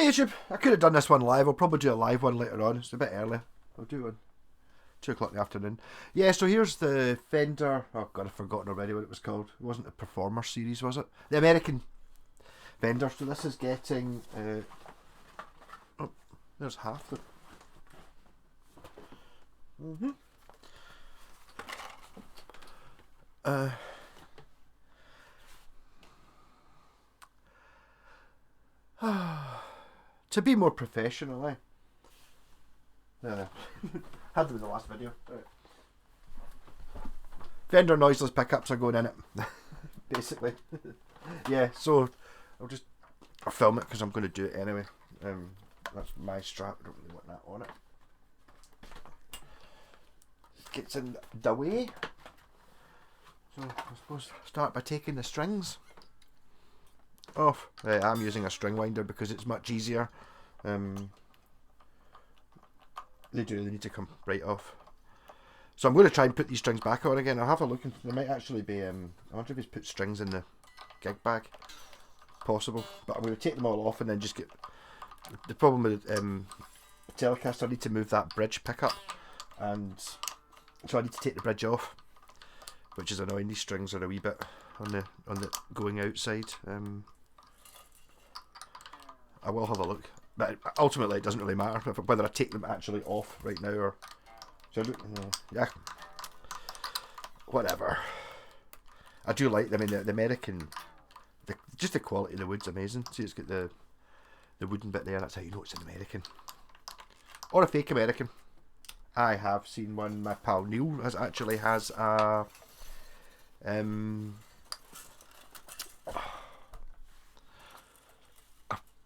Hey YouTube, I could have done this one live. I'll probably do a live one later on. It's a bit early. I'll do one 2 o'clock in the afternoon. Yeah, so here's the Fender. Oh god, I've forgotten already what it was called. It wasn't the Performer series, was it? The American Fender. So this is getting oh, there's half the to be more professional, eh? No. Had to be the last video. Right. Fender noiseless pickups are going in it, basically. Yeah, so I'll film it because I'm going to do it anyway. That's my strap. I don't really want that on it. Gets in the way. So I suppose start by taking the strings off. I'm using a string winder because it's much easier. They need to come right off. So I'm going to try and put these strings back on again. I'll have a look, and there might actually be, I wonder if he's put strings in the gig bag. Possible. But I'm going to take them all off and then just get, the problem with Telecaster, I need to move that bridge pickup, and so I need to take the bridge off, which is annoying. These strings are a wee bit on the going outside. I will have a look, but ultimately it doesn't really matter whether I take them actually off right now or yeah, whatever. I do like them. I mean, the American, just the quality of the wood's amazing. See, it's got the wooden bit there. That's how you know it's an American or a fake American. I have seen one. My pal Neil has a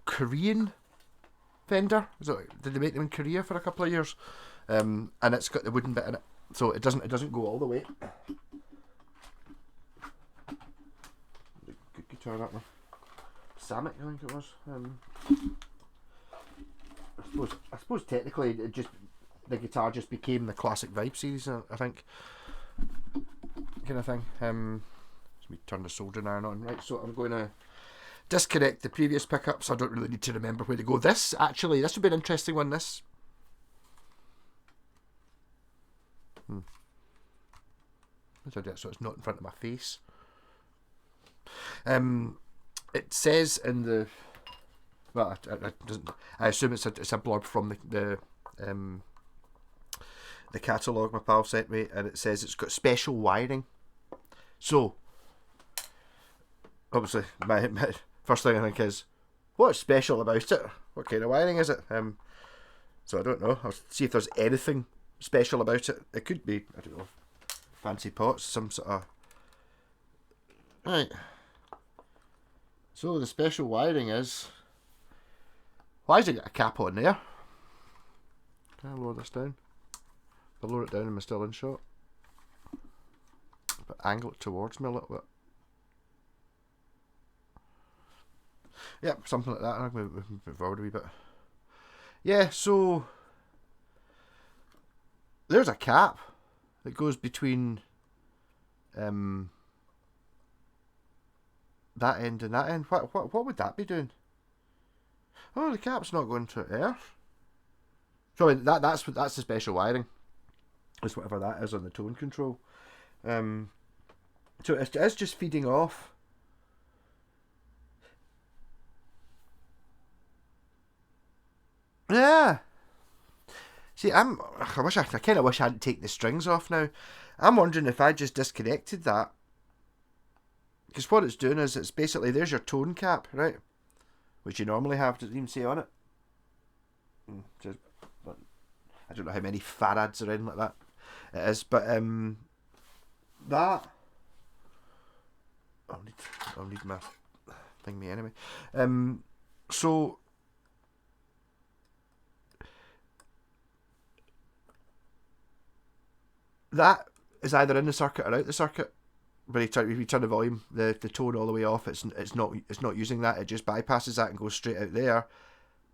Korean Fender. Did they make them in Korea for a couple of years? And it's got the wooden bit in it, so it doesn't go all the way. Good guitar, that one. Samick, I think it was. I suppose technically the guitar just became the Classic Vibe series, I think, kind of thing. Let me turn the soldering iron on. Right, so I'm going to disconnect the previous pickups. I don't really need to remember where to go. This would be an interesting one. This. So it's not in front of my face. It says in the, well, I assume it's a blurb from the catalogue my pal sent me, and it says it's got special wiring. So obviously my first thing I think is, what's special about it? What kind of wiring is it? So I don't know. I'll see if there's anything special about it. It could be, I don't know, fancy pots, some sort of. Right. So the special wiring is, why has it got a cap on there? Can I lower this down? If I lower it down, am I still in shot? But angle it towards me a little bit. Yep, something like that. I'm going to move forward a wee bit. Yeah, so there's a cap that goes between that end and that end. What would that be doing? Oh, the cap's not going to earth. So I mean, that's the special wiring. It's whatever that is on the tone control. So it's just feeding off. Yeah. See, I kind of wish I hadn't taken the strings off now. I'm wondering if I just disconnected that. Because what it's doing is, it's basically, there's your tone cap, right? Which you normally have, does it even say on it? I don't know how many farads are in like that it is, but that, I'll need my thingy anyway. So that is either in the circuit or out the circuit. When you turn the volume, the tone all the way off, it's not using that. It just bypasses that and goes straight out there.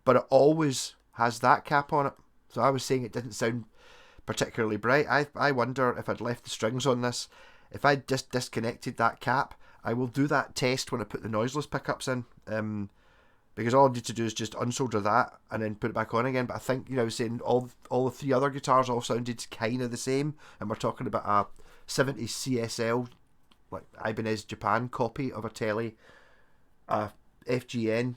But it always has that cap on it. So I was saying it didn't sound particularly bright. I wonder if I'd left the strings on this, if I just disconnected that cap. I will do that test when I put the noiseless pickups in. because all I need to do is just unsolder that and then put it back on again. But I think, you know, I was saying all the three other guitars all sounded kind of the same, and we're talking about a 70 CSL, like Ibanez Japan copy of a tele, a FGN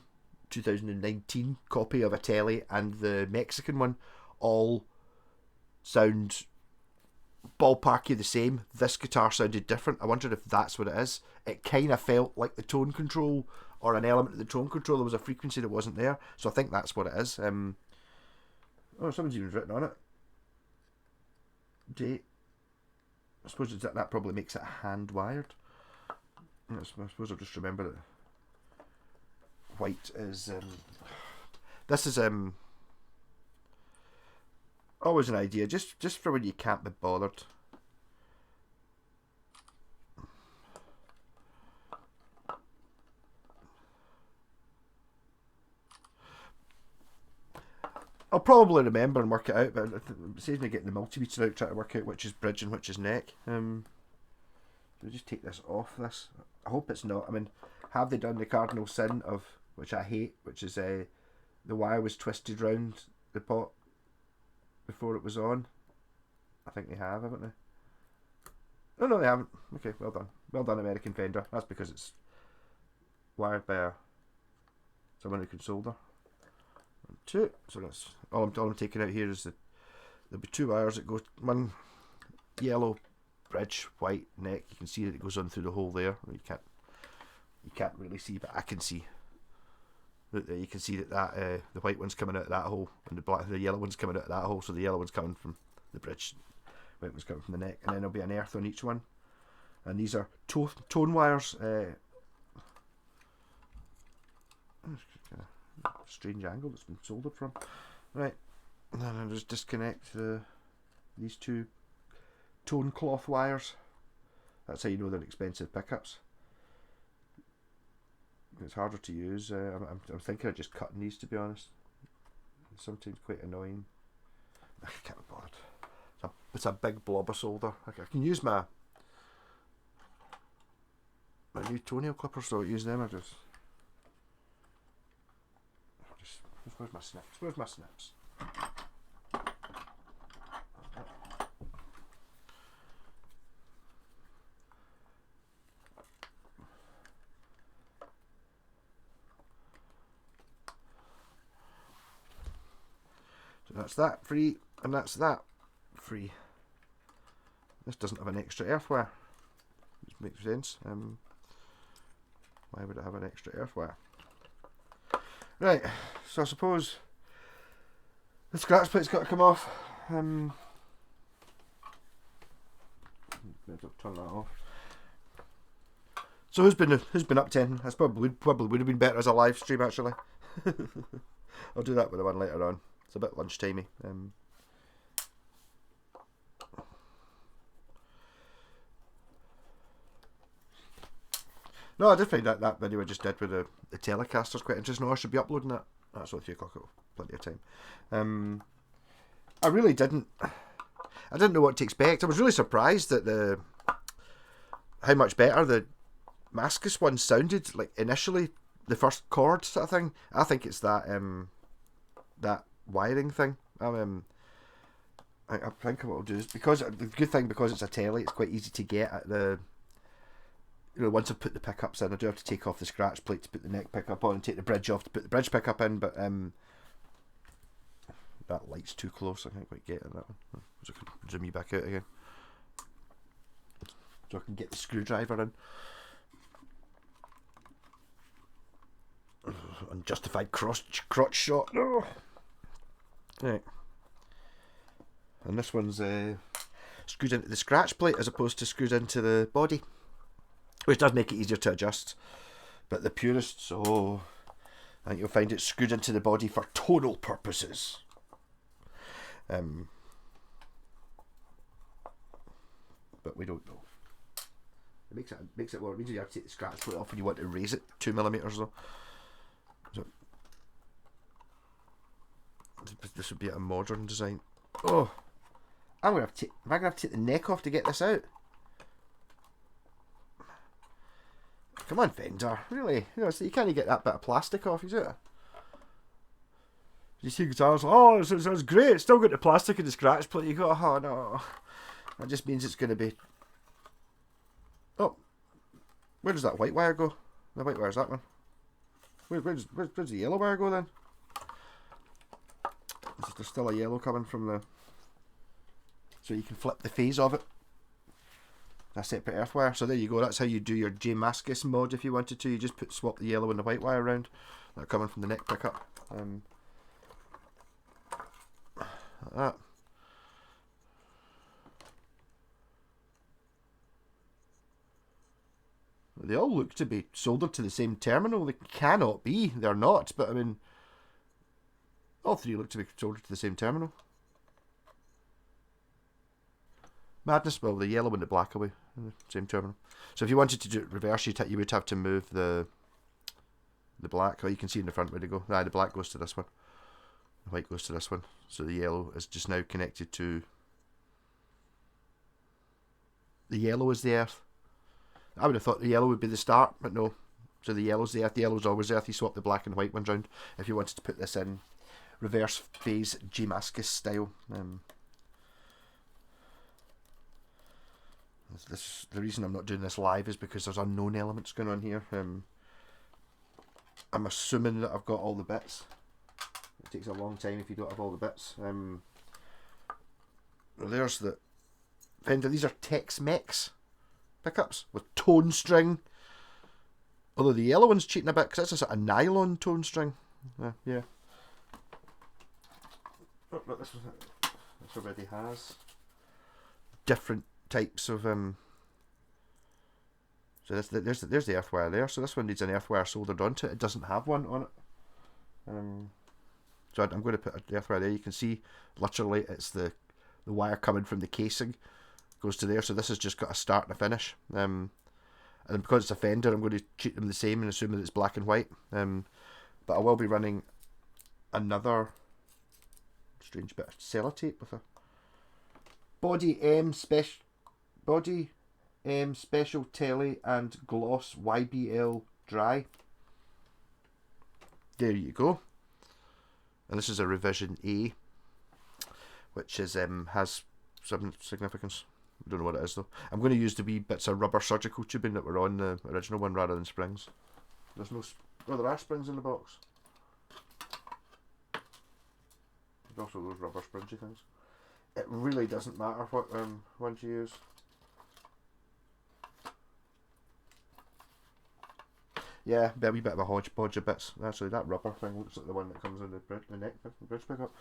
2019 copy of a tele, and the Mexican one all sound ballparky the same. This guitar sounded different. I wondered if that's what it is. It kind of felt like the tone control, or an element of the tone control. There was a frequency that wasn't there, so I think that's what it is. Oh, someone's even written on it. Date. I suppose that probably makes it hand wired. I suppose I'll just remember that white is. This is always an idea, just for when you can't be bothered. I'll probably remember and work it out, but it saves me getting the multimeter out, trying to work out which is bridge and which is neck. We'll just take this off this. I hope it's not. I mean, have they done the cardinal sin of, which I hate, which is the wire was twisted round the pot before it was on? I think they have, haven't they? Oh no, they haven't. Okay, well done. Well done, American Fender. That's because it's wired by someone who can solder. Two. So that's all I'm taking out here is that there'll be two wires that go, one yellow bridge, white neck. You can see that it goes on through the hole there. You can't really see, but I can see. You can see that the white one's coming out of that hole, and the yellow one's coming out of that hole. So the yellow one's coming from the bridge, white one's coming from the neck, and then there'll be an earth on each one. And these are tone wires. Strange angle that's been soldered from. Right, and then I'll just disconnect these two tone cloth wires. That's how you know they're expensive pickups. It's harder to use. I'm thinking of just cutting these, to be honest. It's sometimes quite annoying. I can't be bothered. It's a big blob of solder. I can use my new toenail clippers, so I'll use them. Where's my snips? Where's my snips? So that's that free, and that's that free. This doesn't have an extra earth wire, which makes sense. Why would it have an extra earth wire? Right, so I suppose the scratch plate's got to come off. Better turn that off. So who's been up to anything? That's probably would have been better as a live stream, actually. I'll do that with the one later on. It's a bit lunchtimey. No, I did find that video I just did with the Telecaster's quite interesting. I should be uploading it. That's only 3 o'clock. I've got plenty of time. I really didn't. I didn't know what to expect. I was really surprised at how much better the Mascus one sounded. Like initially, the first chord sort of thing. I think it's that wiring thing. I think what I'll do is, because the good thing, because it's a tele, it's quite easy to get at the. You know, once I've put the pickups in, I do have to take off the scratch plate to put the neck pickup on, and take the bridge off to put the bridge pickup in. But that light's too close. I can't quite get it, that one. So I can zoom you back out again, so I can get the screwdriver in. Unjustified crotch shot. No. Right. And this one's screwed into the scratch plate as opposed to screwed into the body, which does make it easier to adjust. But the purists, I think you'll find it screwed into the body for tonal purposes. But we don't know. It makes it well. It means you have to take the scratch plate off when you want to raise it 2mm though. So this would be a modern design. Oh, am I gonna have to take the neck off to get this out? Come on, Fender. Really? You know, so you can't get that bit of plastic off, is it? You see guitars, oh, it's great. It's still got the plastic in the scratch plate. You go, oh no. That just means it's going to be... Oh, where does that white wire go? The white wire's that one. Where's the yellow wire go then? There's still a yellow coming from the... So you can flip the phase of it. A separate earth wire. So there you go. That's how you do your J Mascis mod if you wanted to. You just swap the yellow and the white wire around. That coming from the neck pickup. Like that. They all look to be soldered to the same terminal. They cannot be. They're not. But I mean, all three look to be soldered to the same terminal. Madness. Well, the yellow and the black away in the same terminal. So if you wanted to do it reverse, you would have to move the black. Oh, you can see in the front where they go. Ah, the black goes to this one. The white goes to this one. So the yellow is just now connected to... The yellow is the earth. I would have thought the yellow would be the start, but no. So the yellow's the earth. The yellow's always the earth. You swap the black and white ones round if you wanted to put this in reverse phase J Mascis style. The reason I'm not doing this live is because there's unknown elements going on here. I'm assuming that I've got all the bits. It takes a long time if you don't have all the bits. There's the Fender. These are Tex-Mex pickups with tone string. Although the yellow one's cheating a bit because it's a sort of nylon tone string. Yeah. Oh, look, this already has different types of so there's the earth wire there. So this one needs an earth wire soldered onto it. It doesn't have one on it. So I'm going to put an earth wire there. You can see literally it's the wire coming from the casing goes to there. So this has just got a start and a finish. And because it's a Fender, I'm going to treat them the same and assume that it's black and white. But I will be running another strange bit of sellotape with a Body M special tele and gloss YBL dry. There you go. And this is a revision A, which is has some significance. I don't know what it is though. I'm going to use the wee bits of rubber surgical tubing that were on the original one rather than springs. There's no... Oh, there are springs in the box. There's also those rubber springy things. It really doesn't matter what ones you use. Yeah, a wee bit of a hodgepodge of bits. Actually, that rubber thing looks like the one that comes in the neck bridge pickup.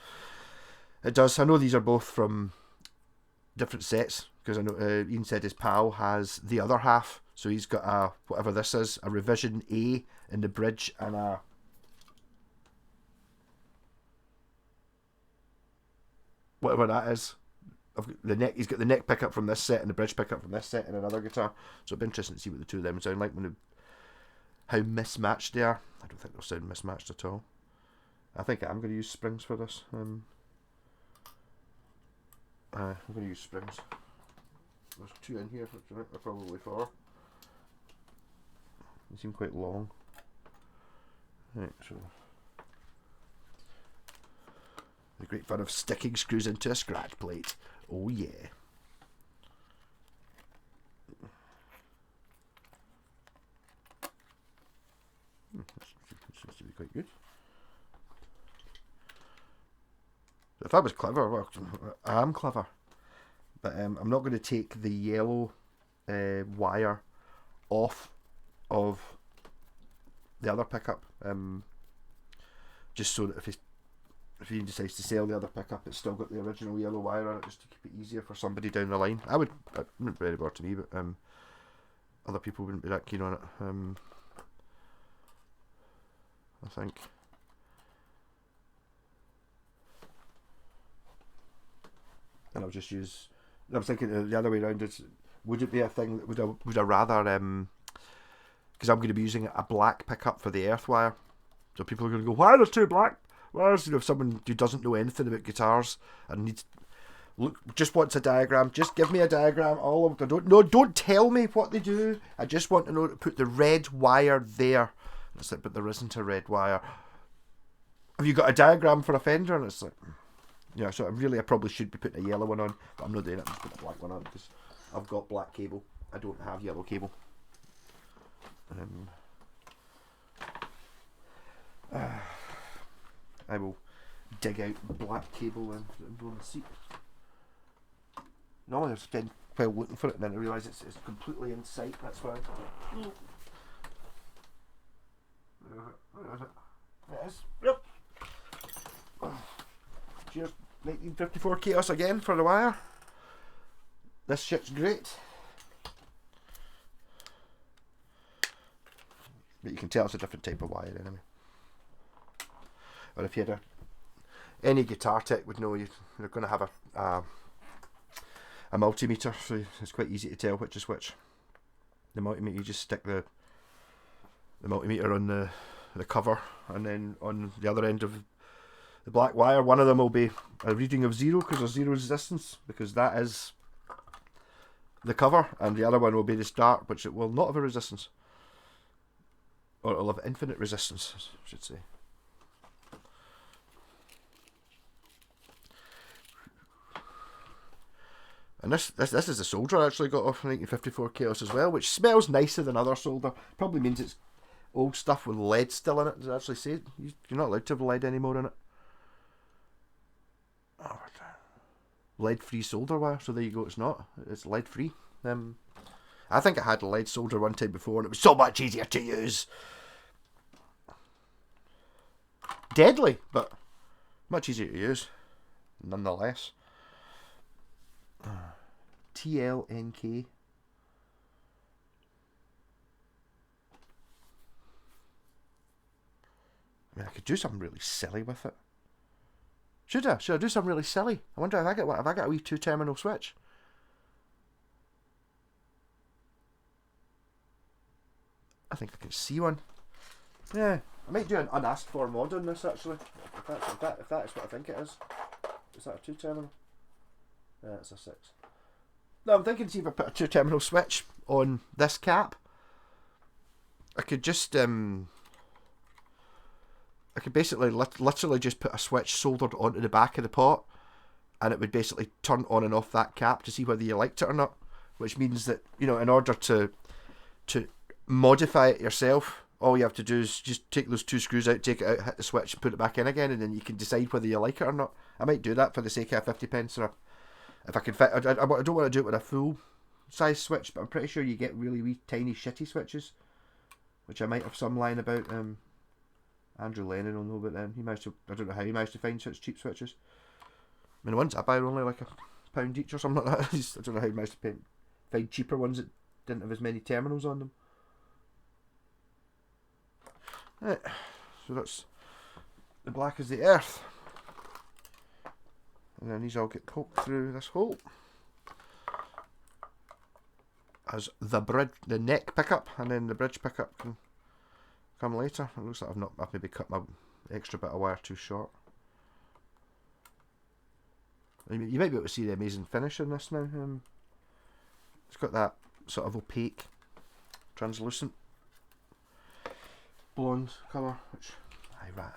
It does. I know these are both from different sets because I know Ian said his pal has the other half, so he's got a whatever this is, a revision A in the bridge and a whatever that is. He's got the neck pickup from this set and the bridge pickup from this set and another guitar. So it'd be interesting to see what the two of them sound like how mismatched they are. I don't think they'll sound mismatched at all. I think I'm going to use springs for this. I'm going to use springs. There's two in here, which I think they're probably four. They seem quite long. Right, so the great fun of sticking screws into a scratch plate. Oh yeah. Seems to be quite good. If I was clever, well, I am clever. But I'm not going to take the yellow wire off of the other pickup. Just so that if he decides to sell the other pickup, it's still got the original yellow wire on it, just to keep it easier for somebody down the line. It wouldn't be any bother to me, but other people wouldn't be that keen on it. I think. And I'll just use... I was thinking the other way around is, would it be a thing that would I rather... Because I'm going to be using a black pickup for the earth wire. So people are going to go, why are there two black wires? You know, if someone who doesn't know anything about guitars and needs... Look, just wants a diagram. Just give me a diagram. All of them. Don't tell me what they do. I just want to know to put the red wire there. And it's like, but there isn't a red wire. Have you got a diagram for a fender? And it's like, yeah. So I probably should be putting a yellow one on, but I'm not doing it. I'm just putting a black one on because I've got black cable. I don't have yellow cable. I will dig out black cable and blow the seat. Normally I spend while looking for it and then I realise it's completely in sight, that's why. It is. Yep. Cheers, 1954 Chaos again for the wire. This shit's great. But you can tell it's a different type of wire anyway. Or if you had any guitar tech would know you're going to have a multimeter, so it's quite easy to tell which is which. The multimeter, you just stick the multimeter on the cover, and then on the other end of the black wire, one of them will be a reading of 0 because there's 0 resistance, because that is the cover, and the other one will be the start, which it will not have a resistance. Or it'll have infinite resistance, I should say. And this is the solder I actually got off 1954 Chaos as well, which smells nicer than other solder. Probably means it's old stuff with lead still in it. Does it actually say you're not allowed to have lead anymore in it? Oh, lead-free solder wire. So there you go. It's not. It's lead-free. I think I had lead solder one time before, and it was so much easier to use. Deadly, but much easier to use, nonetheless. TLNK. I mean, I could do something really silly with it. Should I? Should I do something really silly? I wonder if I got a wee 2-terminal switch. I think I can see one. Yeah, I might do an unasked for mod on this actually. If that is what I think it is. Is that a 2-terminal? Yeah, it's a 6. No, I'm thinking, see if I put a 2-terminal switch on this cap, I could just I could basically literally just put a switch soldered onto the back of the pot, and it would basically turn on and off that cap to see whether you liked it or not. Which means that, you know, in order to modify it yourself, all you have to do is just take those 2 screws out, take it out, hit the switch, and put it back in again, and then you can decide whether you like it or not. I might do that for the sake of 50 pence, or if I can fit. I don't want to do it with a full size switch, but I'm pretty sure you get really wee tiny shitty switches, which I might have some lying about. Andrew Lennon will know about them. I don't know how he managed to find such cheap switches. I mean, the ones I buy are only like £1 each or something like that. I don't know how he managed to find cheaper ones that didn't have as many terminals on them. Right, so that's the black as the earth. And then these all get poked through this hole. As the neck pickup, and then the bridge pickup can come later. It looks like I've maybe cut my extra bit of wire too short. You might be able to see the amazing finish in this now. It's got that sort of opaque, translucent blonde colour, which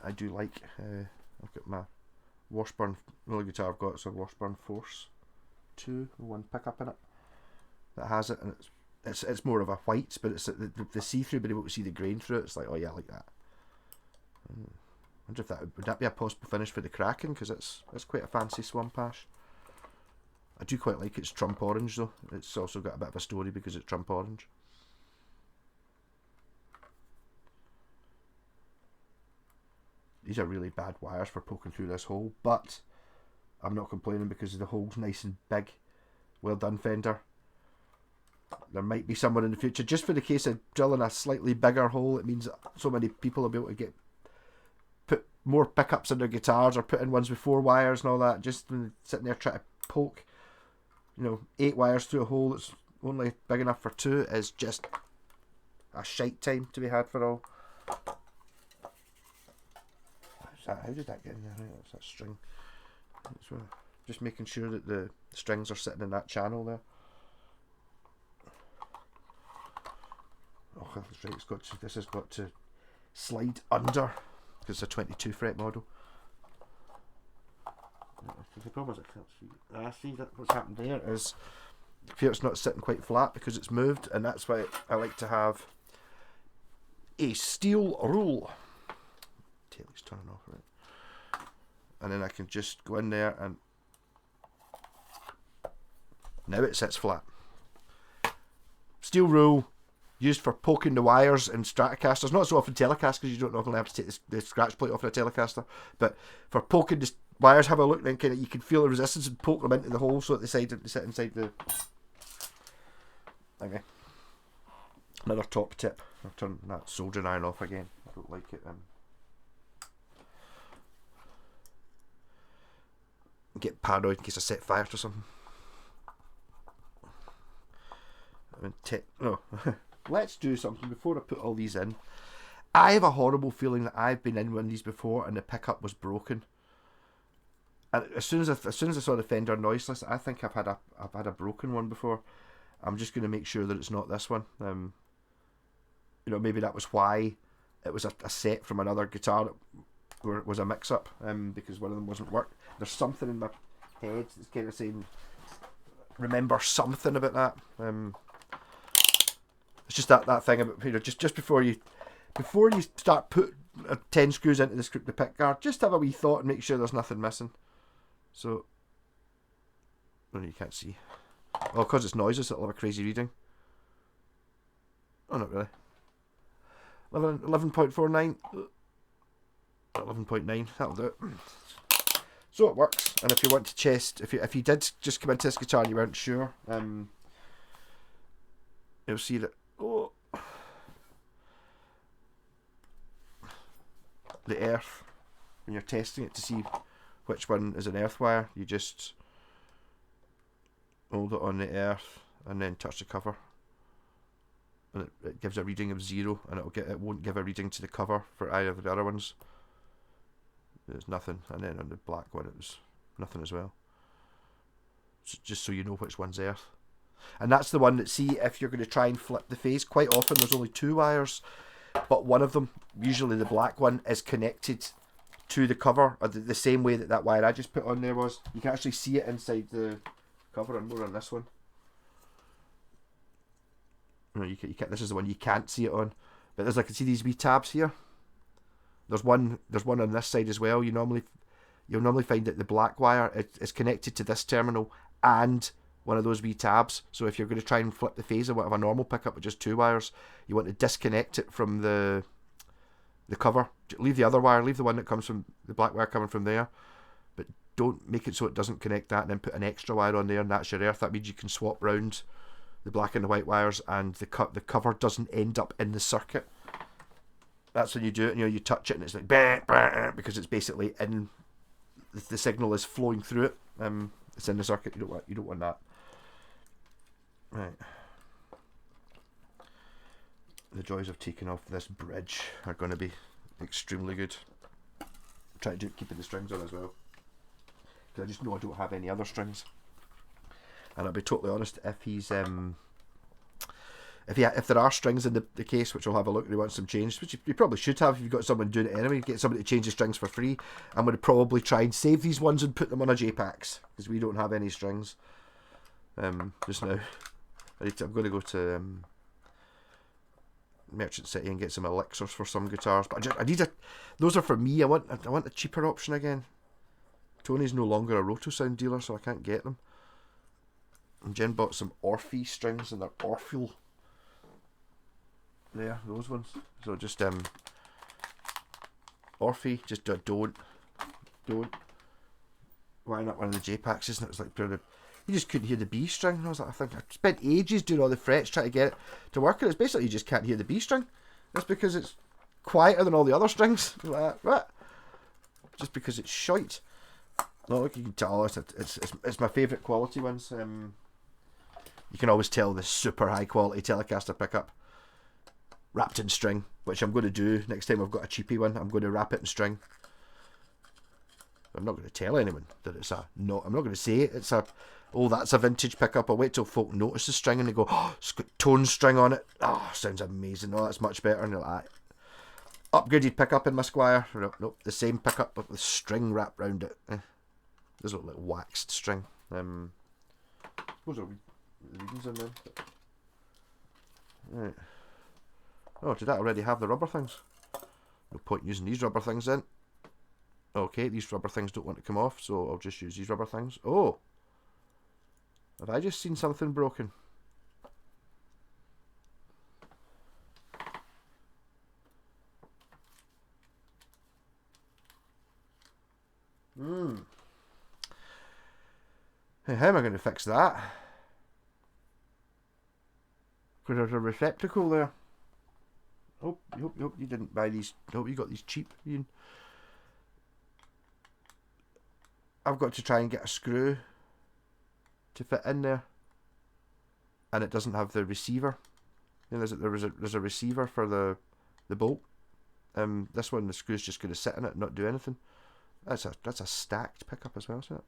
I do like. I've got my Washburn, the only guitar I've got is a Washburn Force 2 with 1 pickup in it that has it, and it's more of a white, but it's the see-through, being able to see the grain through it. It's like, oh yeah, I like that. I wonder if would that be a possible finish for the Kraken, because it's quite a fancy swamp ash. I do quite like its Trump orange though. It's also got a bit of a story because it's Trump orange. These are really bad wires for poking through this hole, but I'm not complaining because the hole's nice and big. Well done, Fender. There might be someone in the future, just for the case of drilling a slightly bigger hole, it means that so many people will be able to put more pickups in their guitars, or put in ones with 4 wires and all that, just when sitting there trying to poke, 8 wires through a hole that's only big enough for 2 is just a shite time to be had for all. How did that get in there? Right, that's that string. Just making sure that the strings are sitting in that channel there. Oh, that's right. This has got to slide under because it's a 22 fret model. The problem is I can't see. See that what's happened there is here it's not sitting quite flat because it's moved, and that's why I like to have a steel rule. Tele's turning off, right? And then I can just go in there and now it sits flat. Steel rule used for poking the wires in Stratocasters, not so often Telecasters, you don't normally have to take the scratch plate off of a Telecaster, but for poking the wires, have a look, then kind of you can feel the resistance and poke them into the hole so at the side they sit inside the. Okay. Another top tip. I'll turn that soldering iron off again. I don't like it. Get paranoid in case I set fire to something. No. Let's do something before I put all these in. I have a horrible feeling that I've been in one of these before and the pickup was broken. And as soon as I saw the Fender noiseless, I think I've had a broken one before. I'm just going to make sure that it's not this one. You know, maybe that was why it was a set from another guitar where it was a mix-up, because one of them wasn't working. There's something in my head that's kind of saying, remember something about that. It's just that thing about, you know, just before you start putting 10 screws into the pick guard, just have a wee thought and make sure there's nothing missing. So, well, you can't see. Oh, because it's noiseless, it'll have a crazy reading. Oh, not really. 11.49. 11.9. That'll do it. So it works. And if you want to test, if you did just come into this guitar and you weren't sure, you'll see that. Oh, the earth. When you're testing it to see which one is an earth wire, you just hold it on the earth and then touch the cover, and it gives a reading of 0, and it won't give a reading to the cover for either of the other ones. There's nothing, and then on the black one it was nothing as well. So just so you know which one's earth. And that's the one that, see, if you're going to try and flip the phase, quite often there's only 2 wires, but one of them, usually the black one, is connected to the cover, or the same way that wire I just put on there was. You can actually see it inside the cover, and more on this one. No, you can, this is the one you can't see it on, but there's, I can see these wee tabs here. There's one on this side as well. You'll normally find that the black wire is connected to this terminal and one of those wee tabs. So if you're going to try and flip the phase of a normal pickup with just 2 wires, you want to disconnect it from the cover. Leave the other wire, leave the one that comes from the black wire coming from there, but don't make it so it doesn't connect that, and then put an extra wire on there, and that's your earth. That means you can swap round the black and the white wires, and the cover doesn't end up in the circuit. That's when you do it, and you touch it and it's like bah, bah, because it's basically in the signal is flowing through it. It's in the circuit. You don't want that. Right. The joys of taking off this bridge are going to be extremely good. Try to keep the strings on as well, because I just know I don't have any other strings. And I'll be totally honest, if he's if there are strings in the case, which I'll have a look, and he wants them changed, which you probably should have if you've got someone doing it anyway, get somebody to change the strings for free. I'm going to probably try and save these ones and put them on a J-Packs, because we don't have any strings just now. I'm going to go to Merchant City and get some elixirs for some guitars, but I need those are for me. I want a cheaper option again. Tony's no longer a Rotosound dealer, so I can't get them. And Jen bought some Orphe strings, and they're Orpheal. There, those ones. So just Orphe, just don't. Why not one of the J-Packs? Isn't it? It's like you just couldn't hear the B string. And I was like, I spent ages doing all the frets trying to get it to work, and it's basically you just can't hear the B string. That's because it's quieter than all the other strings. Like, what? Just because it's shite. No, look, you can tell it's my favourite quality ones. You can always tell the super high quality Telecaster pickup wrapped in string, which I'm going to do next time I've got a cheapy one. I'm going to wrap it in string. I'm not going to tell anyone that it's a no. I'm not going to say it's a, oh, that's a vintage pickup. I'll wait till folk notice the string and they go, oh, it's got tone string on it. Oh, sounds amazing. Oh, that's much better. And you're like, upgraded pickup in my Squire. Nope, the same pickup but with string wrapped round it. There's a little waxed string. Those are readings in there. Right. Oh, did that already have the rubber things? No point using these rubber things then. Okay, these rubber things don't want to come off, so I'll just use these rubber things. Oh! Have I just seen something broken? Hey, how am I going to fix that? Because there's a receptacle there. Hope you didn't buy these. Hope you got these cheap, Ian. I've got to try and get a screw to fit in there, and it doesn't have the receiver. You know, there's a receiver for the bolt. This one, the screw's just going to sit in it and not do anything. That's a stacked pickup as well, isn't it?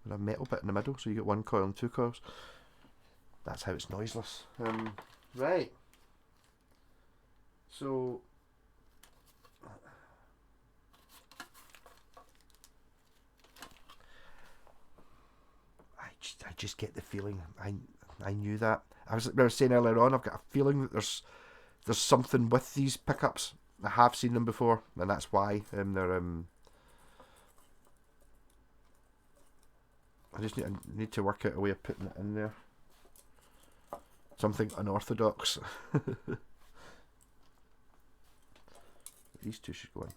With a metal bit in the middle, so you get one coil and two coils. That's how it's noiseless. Right. So I just get the feeling. I knew that. I was saying earlier on, I've got a feeling that there's something with these pickups. I have seen them before, and that's why they're I need to work out a way of putting it in there. Something unorthodox. These two should go in.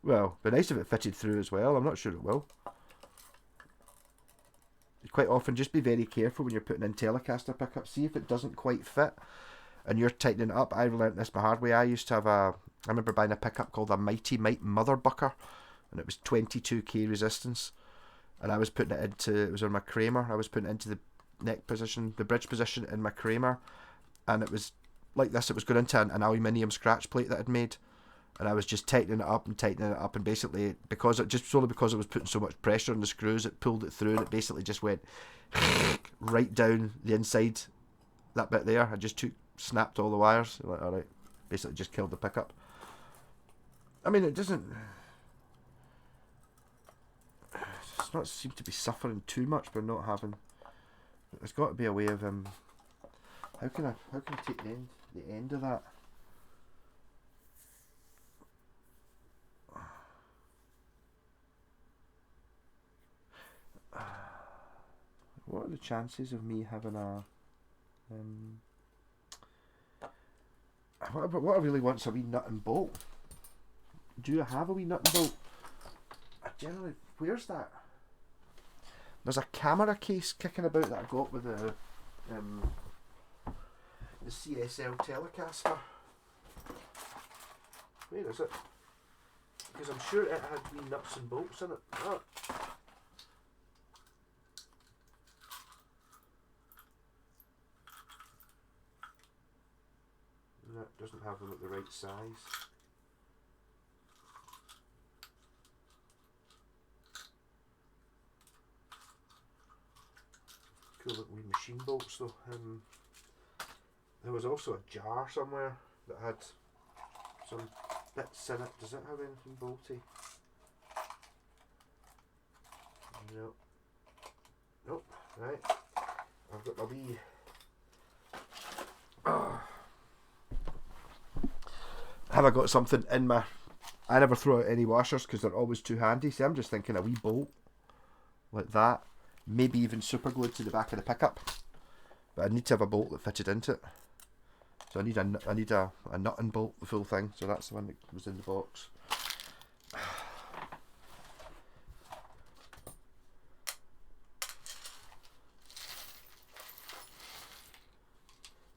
Well, it'd be nice if it fitted through as well. I'm not sure it will. Quite often, just be very careful when you're putting in Telecaster pickups. See if it doesn't quite fit and you're tightening it up. I learnt this the hard way. I used to have I remember buying a pickup called a Mighty Mite Motherbucker, and it was 22k resistance. And I was putting it into, it was on my Kramer. I was putting it into the neck position, the bridge position in my Kramer. And it was like this. It was going into an aluminium scratch plate that I'd made. And I was just tightening it up. And basically, because it was putting so much pressure on the screws, it pulled it through, and it basically just went right down the inside, that bit there. I just snapped all the wires. Like, alright, basically just killed the pickup. I mean, it doesn't, it's not seem to be suffering too much by not having. There's got to be a way of how can I take the end of that? What are the chances of me having a what I really want is a wee nut and bolt. Do I have a wee nut and bolt? I generally, where's that? There's a camera case kicking about that I got with the CSL Telecaster. Where is it? Because I'm sure it had wee nuts and bolts in it. Oh. No, it doesn't have them at the right size. Cool little wee machine bolts though. There was also a jar somewhere that had some bits in it. Does it have anything bolty? No. Nope. Right. I've got my wee. Have I got something in my... I never throw out any washers because they're always too handy. See, I'm just thinking a wee bolt like that. Maybe even super glued to the back of the pickup. But I need to have a bolt that fitted into it. So I need a nut and bolt, the full thing. So that's the one that was in the box.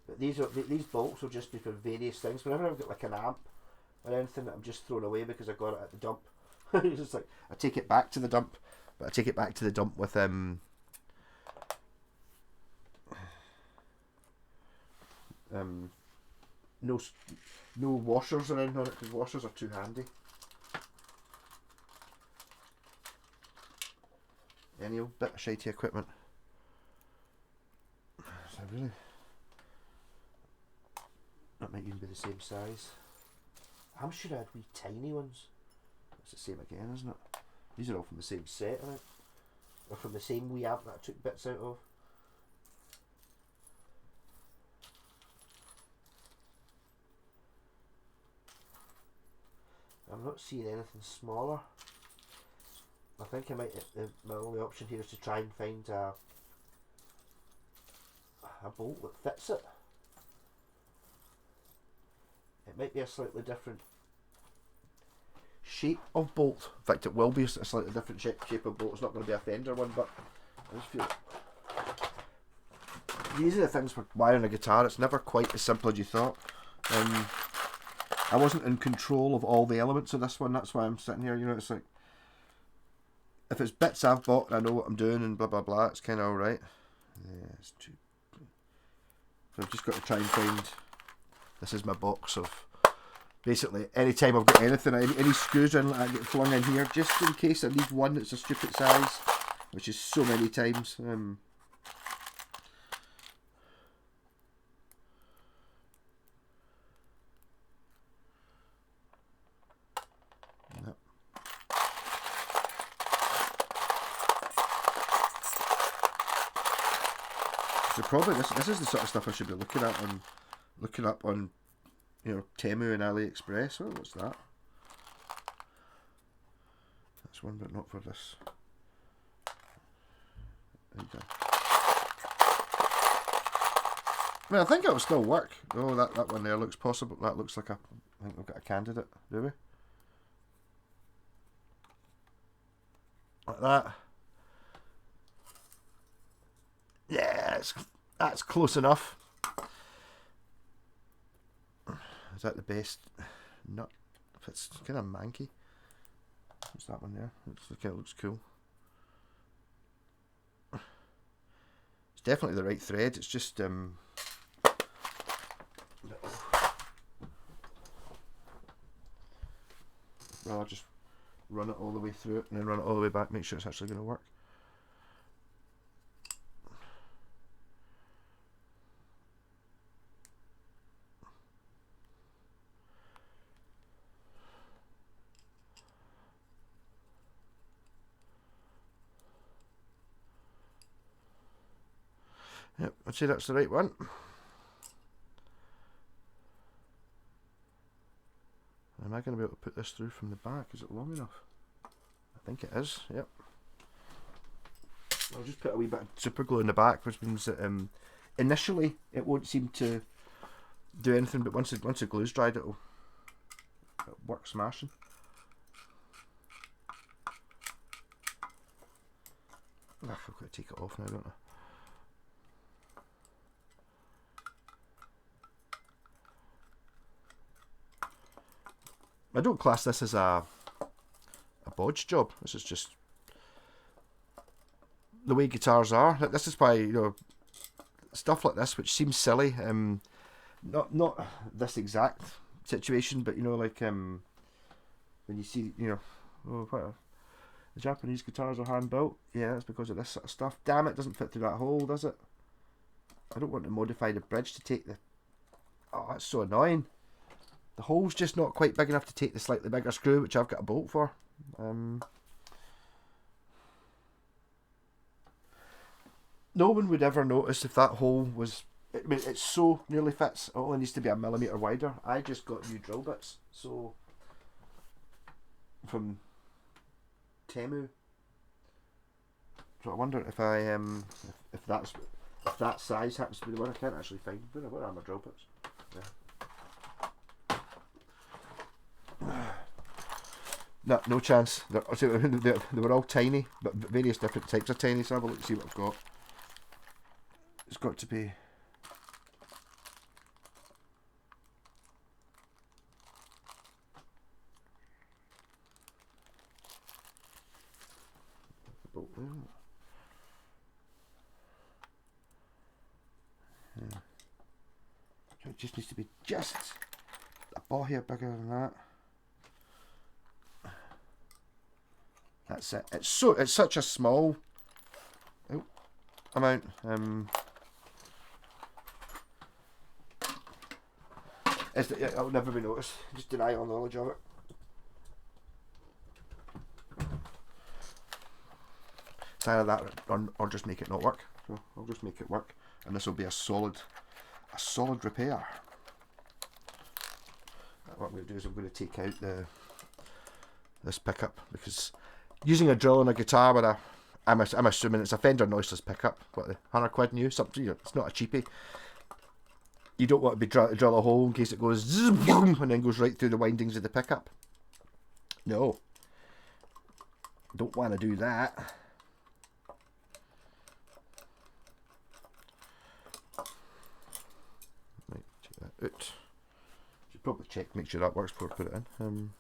But these bolts will just be for various things. Whenever I've got like an amp or anything that I'm just throwing away because I got it at the dump, it's just like I take it back to the dump. But I take it back to the dump with no washers or anything on it because washers are too handy. any old bit of shitey equipment. So really, that might even be the same size. I'm sure I had wee tiny ones. It's the same again, isn't it? These are all from the same set, I think. Or from the same wee amp that I took bits out of. I'm not seeing anything smaller. I think I might. My only option here is to try and find a bolt that fits it. It might be a slightly different shape of bolt. In fact, it will be a slightly different shape of bolt. It's not going to be a fender one, but I just feel these are the things for wiring a guitar. It's never quite as simple as you thought. I wasn't in control of all the elements of this one. That's why I'm sitting here. You know, it's like if it's bits I've bought and I know what I'm doing and blah blah blah, it's kind of all right. Yeah, it's too. So I've just got to try and find. This is my box of. Basically, anytime I've got anything, any screws or anything like that get flung in here, just in case I need one that's a stupid size, which is so many times. Yep. So probably this is the sort of stuff I should be looking up on. You know, Temu and AliExpress. Oh, what's that? That's one, but not for this. There you go. I mean, I think it'll still work. Oh, that one there looks possible. That looks like I think we've got a candidate, do we? Like that. Yeah, that's close enough. Is that the best? Not. It's kind of manky. What's that one there? It looks cool. It's definitely the right thread. It's just well, I'll just run it all the way through it and then run it all the way back. Make sure it's actually going to work. Yep, I'd say that's the right one. Am I going to be able to put this through from the back? Is it long enough? I think it is, yep. I'll just put a wee bit of super glue in the back, which means that initially it won't seem to do anything, but once the glue's dried, it'll work smashing. I've got to take it off now, don't I? I don't class this as a bodge job. This is just the way guitars are. This is why, you know, stuff like this, which seems silly, not this exact situation, but you know, like when you see, you know, oh, what the Japanese guitars are hand built. Yeah, that's because of this sort of stuff. Damn, it doesn't fit through that hole, does it? I don't want to modify the bridge to take the. Oh, that's so annoying. The hole's just not quite big enough to take the slightly bigger screw, which I've got a bolt for. No one would ever notice if that hole was. I mean, it so nearly fits. It only needs to be a millimetre wider. I just got new drill bits, so from Temu. So I wonder if I if that size happens to be the one. I can't actually find. Where are my drill bits? Yeah. No chance. They were all tiny, but various different types of tiny. So have a look and see what I've got. It's got to be. Yeah. So it just needs to be just a ball hair bigger than that. That's it. It's such a small amount. It'll never be noticed. Just deny all knowledge of it. It's either that or just make it not work. So I'll just make it work, and this will be a solid repair. What I'm going to do is I'm going to take out this pickup, because using a drill on a guitar with I'm assuming it's a Fender noiseless pickup, what, the £100 new, something, it's not a cheapie. You don't want to be drill a hole in case it goes zzz, boom, and then goes right through the windings of the pickup. No, don't want to do that. Right, take that out. Should probably check, make sure that works before I put it in.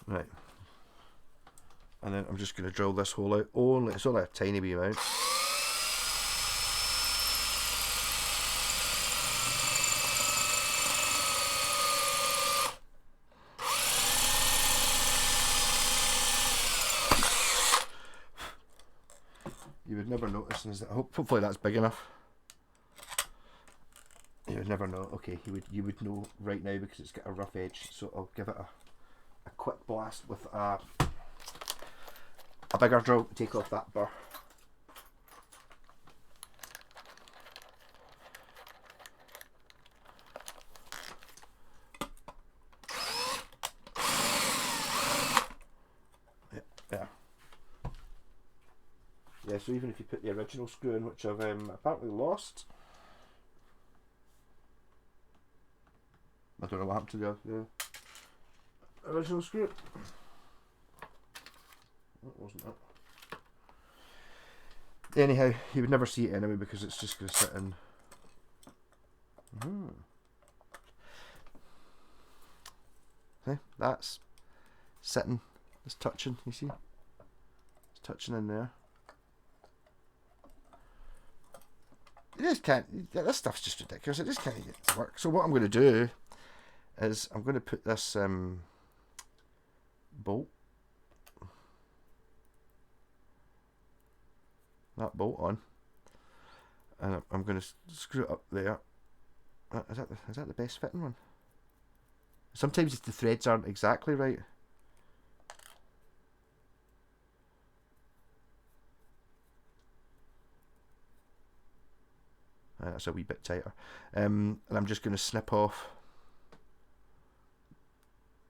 Right, and then I'm just going to drill this hole out. It's only a tiny wee amount. You would never notice, is that hopefully that's big enough. You would never know. Okay, you would know right now because it's got a rough edge. So I'll give it a quick blast with a bigger drill to take off that burr. Yeah, so even if you put the original screw in, which I've apparently lost, I don't know what happened to the original screw. That wasn't it. Anyhow, you would never see it anyway because it's just going to sit in. Okay, that's sitting, it's touching, you see? It's touching in there. You just can't, this stuff's just ridiculous, it just can't get it to work. So what I'm going to do is I'm going to put this bolt, that bolt on, and I'm going to screw it up there. Is that the best fitting one? Sometimes the threads aren't exactly right. That's a wee bit tighter, and I'm just going to snip off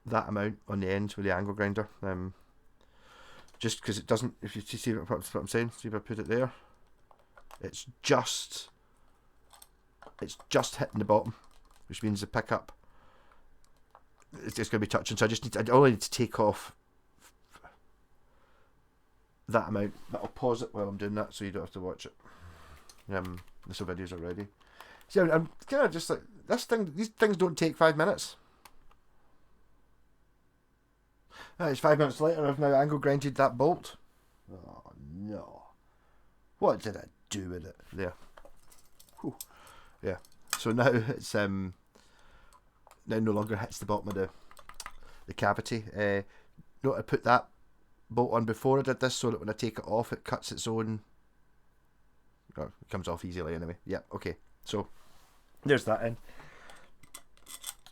that amount on the ends with the angle grinder, just because it doesn't, if you see what I'm saying, see if I put it there, it's just hitting the bottom, which means the pickup, it's going to be touching, so I only need to take off that amount, but I'll pause it while I'm doing that so you don't have to watch it. This video's already. See, I'm kind of just like, these things don't take 5 minutes. It's 5 minutes later, I've now angle grinded that bolt. Oh no. What did I do with it? There. Whew. Yeah. So now it's now no longer hits the bottom of the cavity. Note I put that bolt on before I did this so that when I take it off it cuts its own. Oh, it comes off easily anyway. Yeah, okay. So there's that in.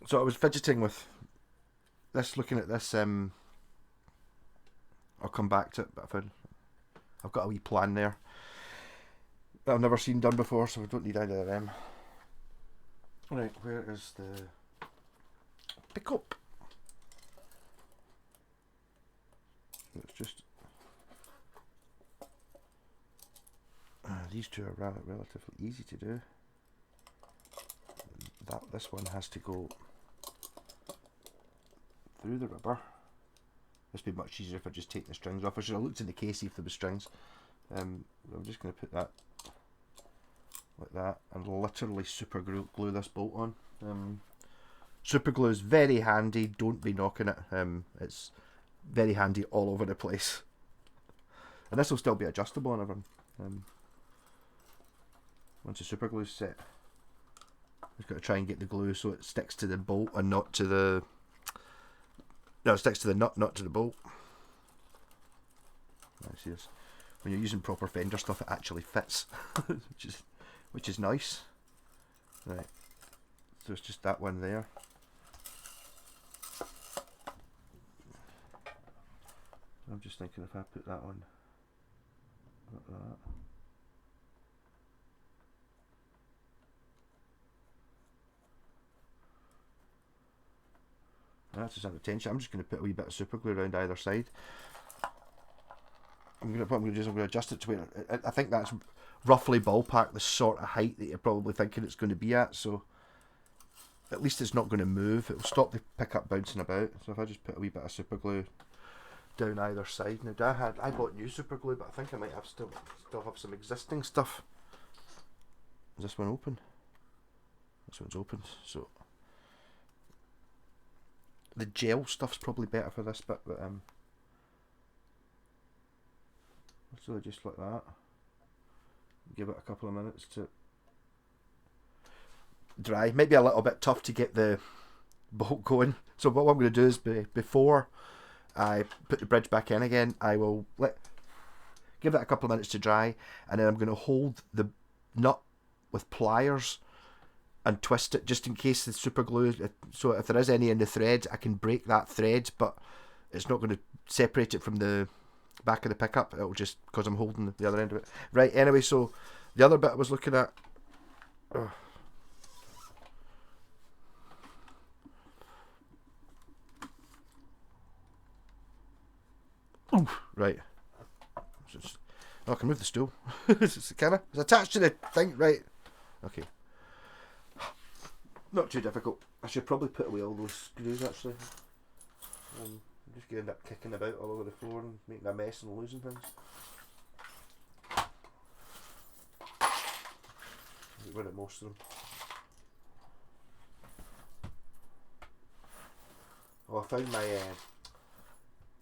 So I was fidgeting with this, looking at this. I'll come back to it, but I've got a wee plan there that I've never seen done before, so I don't need either of them. Right, where is the pickup? It's just these two are relatively easy to do. This one has to go through the rubber. This would be much easier if I just take the strings off. I should have looked in the case, see if there was strings. I'm just going to put that like that and literally super glue this bolt on. Super glue is very handy, don't be knocking it. It's very handy all over the place. And this will still be adjustable and everything. Once the super glue is set, I've got to try and get the glue so it sticks to the bolt and not to the No, it sticks to the nut, not to the bolt. Nice, yes. When you're using proper fender stuff, it actually fits, which is nice. Right, so it's just that one there. I'm just thinking if I put that on like that. That's just out of tension. I'm just going to put a wee bit of super glue around either side. I'm going to adjust it to where I think that's roughly ballpark the sort of height that you're probably thinking it's going to be at. So at least it's not going to move. It will stop the pickup bouncing about. So if I just put a wee bit of super glue down either side. Now I bought new super glue, but I think I might have still have some existing stuff. Is this one open? This one's open. So the gel stuff's probably better for this bit, but so just like that. Give it a couple of minutes to dry. Maybe a little bit tough to get the bolt going. So what I'm going to do is before I put the bridge back in again, I will give it a couple of minutes to dry, and then I'm going to hold the nut with pliers and twist it just in case the super glue, so if there is any in the thread, I can break that thread, but it's not going to separate it from the back of the pickup. It'll just, because I'm holding the other end of it. Right, anyway, so the other bit I was looking at, right, I can move the stool. It's attached to the thing, right? Okay. Not too difficult. I should probably put away all those screws actually. I'm just going to end up kicking about all over the floor and making a mess and losing things. Get rid of most of them. Oh, I found my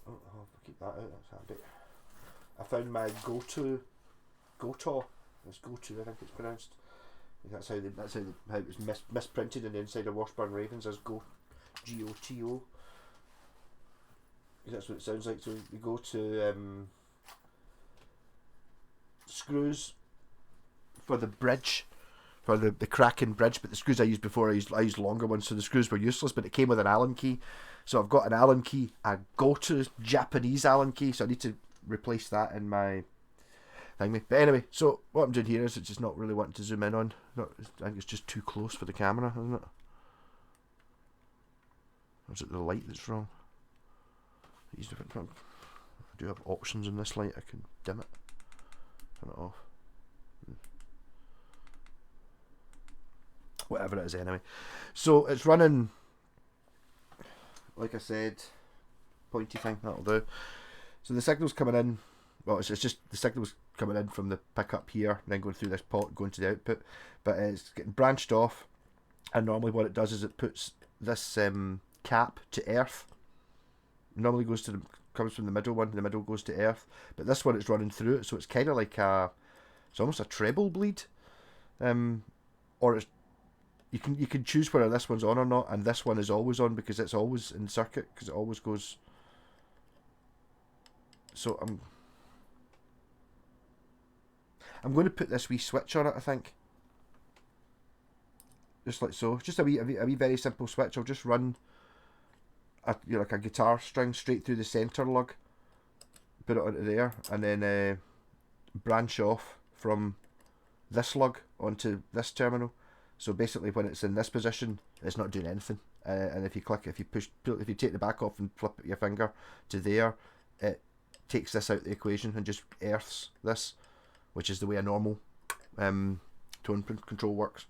I'll keep that out, that's handy. I found my GoTo. It's GoTo, I think it's pronounced. That's how it was misprinted in the inside of Washburn Ravens as GOTO. That's what it sounds like. So you go to screws for the bridge, for the cracking bridge, but the screws I used before, I used longer ones, so the screws were useless, but it came with an Allen key. So I've got an Allen key, a GoTo Japanese Allen key, so I need to replace that in my thingy. But anyway, so what I'm doing here is it's just not really wanting to zoom in on. I think it's just too close for the camera, isn't it? Or is it the light that's wrong? I do have options in this light. I can dim it, turn it off, whatever it is anyway. So it's running, like I said, pointy thing, that'll do. So the signal's coming in, well, it's just the signal's coming in from the pickup here and then going through this pot, going to the output, but it's getting branched off, and normally what it does is it puts this cap to earth. Normally comes from the middle one, the middle goes to earth, but this one it's running through it, so it's kind of like it's almost a treble bleed, or it's, you can choose whether this one's on or not, and this one is always on because it's always in circuit, because it always goes. So I'm going to put this wee switch on it, I think, just like so, just a wee very simple switch. I'll just run like a guitar string straight through the centre lug, put it onto there, and then branch off from this lug onto this terminal. So basically when it's in this position, it's not doing anything, and if you take the back off and flip your finger to there, it takes this out of the equation and just earths this, which is the way a normal tone control works.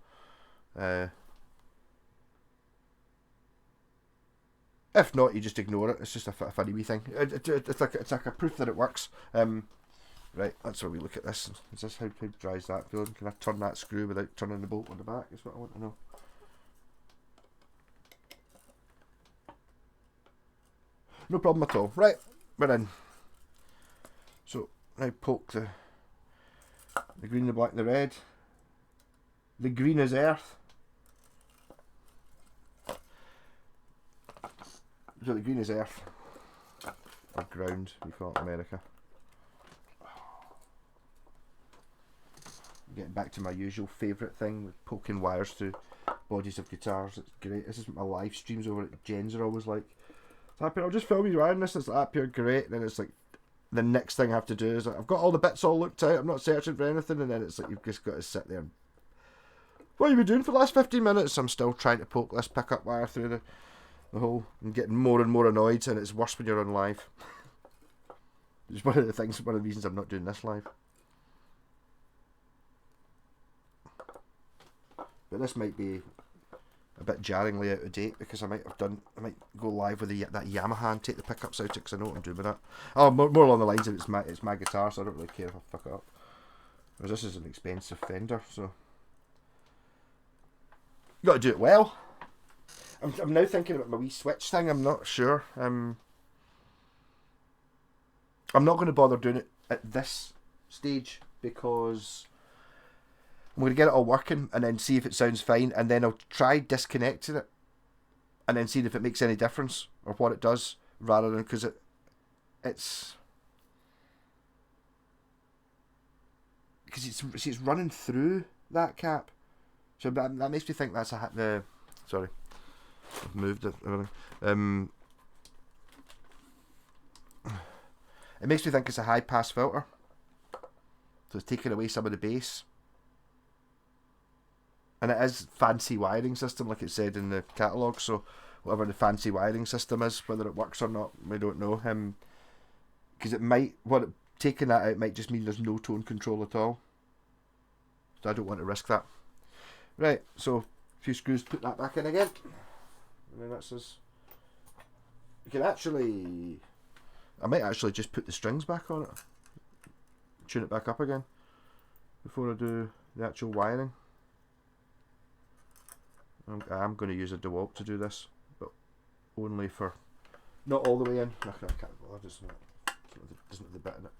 If not, you just ignore it. It's just a funny wee thing. It's like a proof that it works. Right, that's where we look at this. Is this how dry is that feeling? Can I turn that screw without turning the bolt on the back? Is what I want to know. No problem at all. Right, we're in. So now poke the green, the black, the red. The green is earth. So the green is earth, or ground, we call it in America. Getting back to my usual favourite thing with poking wires through bodies of guitars. It's great. This is what my live streams over at Jen's are always like. I'll just film you wiring this. It's like, up here, great. And then it's like, the next thing I have to do is like, I've got all the bits all looked out. I'm not searching for anything. And then it's like, you've just got to sit there and, what have you been doing for the last 15 minutes? I'm still trying to poke this pickup wire through the hole and getting more and more annoyed. And it's worse when you're on live. It's one of the reasons I'm not doing this live. But this might be a bit jarringly out of date because I might go live with that Yamaha and take the pickups out because I know what I'm doing with that. Oh, more along the lines of it's my guitar, so I don't really care if I fuck it up. Whereas this is an expensive Fender, so you got to do it well. I'm now thinking about my wee switch thing. I'm not sure. I'm not going to bother doing it at this stage because I'm going to get it all working and then see if it sounds fine, and then I'll try disconnecting it and then see if it makes any difference or what it does, rather than because it's running through that cap, so that makes me think that's sorry, I've moved it. It makes me think it's a high pass filter, so it's taking away some of the bass. And it is fancy wiring system, like it said in the catalogue. So whatever the fancy wiring system is, whether it works or not, we don't know. Because taking that out might just mean there's no tone control at all. So I don't want to risk that. Right, so a few screws, put that back in again. And then that's us. You can actually, I might actually just put the strings back on it, tune it back up again before I do the actual wiring. I'm going to use a DeWalt to do this, but only for, not all the way in. I can't bother, doesn't have the bit in it.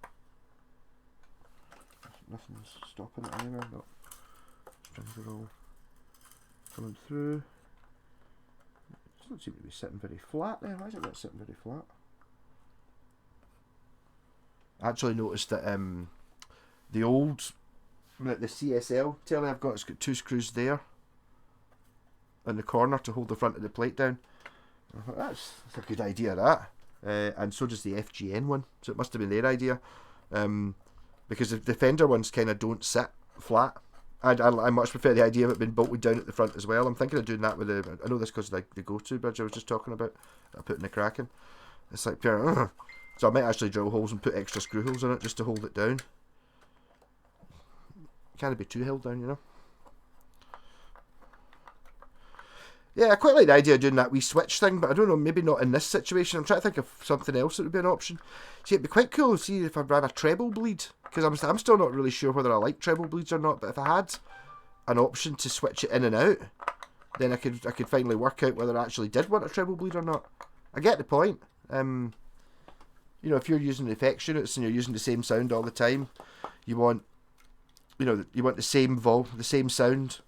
Nothing's stopping it anywhere. No. Strings are all coming through. It doesn't seem to be sitting very flat there. Why is it not sitting very flat? I actually noticed that the old, the CSL tele I've got, it's got two screws there in the corner to hold the front of the plate down. I thought, that's a good idea, that. And so does the FGN one, so it must have been their idea. Because the Fender ones kind of don't sit flat. I much prefer the idea of it being bolted down at the front as well. I'm thinking of doing that with I know this because the go-to bridge I was just talking about, I put in the Kraken. It's like, so I might actually drill holes and put extra screw holes in it just to hold it down. Can't be too held down, you know. Yeah, I quite like the idea of doing that wee switch thing, but I don't know, maybe not in this situation. I'm trying to think of something else that would be an option. See, it'd be quite cool to see if I ran a treble bleed, because I'm still not really sure whether I like treble bleeds or not, but if I had an option to switch it in and out, then I could finally work out whether I actually did want a treble bleed or not. I get the point. You know, if you're using effects units and you're using the same sound all the time, you want the same sound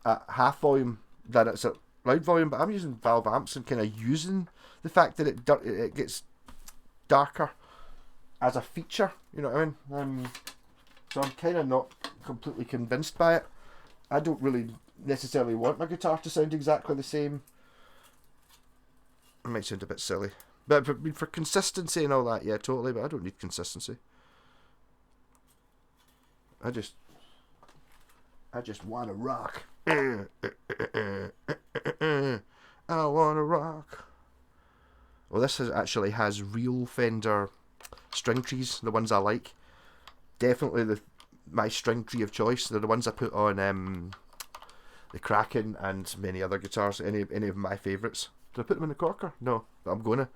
at half volume that it's at loud volume, but I'm using valve amps and kind of using the fact that it gets darker as a feature, you know what I mean? So I'm kind of not completely convinced by it. I don't really necessarily want my guitar to sound exactly the same. It might sound a bit silly, but for consistency and all that, yeah, totally, but I don't need consistency. I just want to rock. I want to rock. Well, this actually has real Fender string trees, the ones I like. Definitely my string tree of choice. They're the ones I put on the Kraken and many other guitars, any of my favourites. Did I put them in the corker? No, but I'm gonna.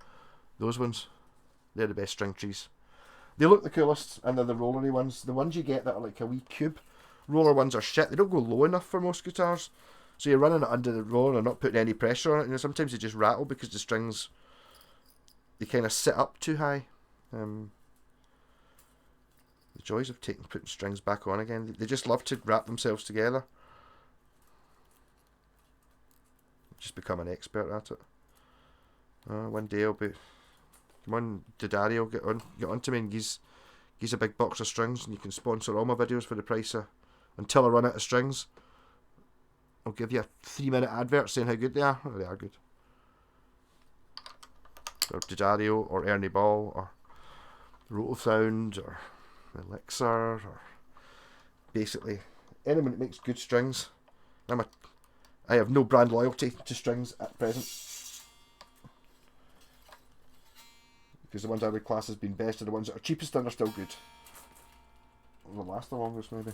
Those ones, they're the best string trees. They look the coolest, and they're the rollery ones. The ones you get that are like a wee cube roller ones are shit. They don't go low enough for most guitars, so you're running it under the roller and not putting any pressure on it. You know, sometimes they just rattle because the strings, they kind of sit up too high. The joys of putting strings back on again. They just love to wrap themselves together. Just become an expert at it. One day I'll be... Come on, Daddario, get on to me and give a big box of strings, and you can sponsor all my videos for the price of... Until I run out of strings, I'll give you a 3-minute advert saying how good they are. Oh, they are good. Or Daddario, or Ernie Ball, or Rotosound, or Elixir, or basically anyone that makes good strings. I have no brand loyalty to strings at present, because the ones I would class as being best are the ones that are cheapest and are still good. Will last the longest, maybe.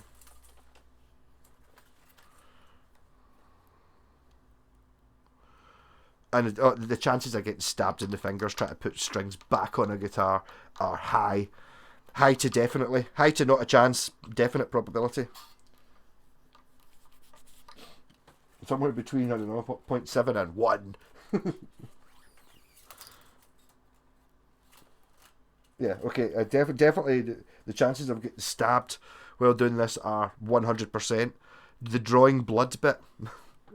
And the chances of getting stabbed in the fingers trying to put strings back on a guitar are high. High to definitely. High to not a chance. Definite probability. Somewhere between, I don't know, 0.7 and 1. Yeah, okay. Definitely the chances of getting stabbed while doing this are 100%. The drawing blood bit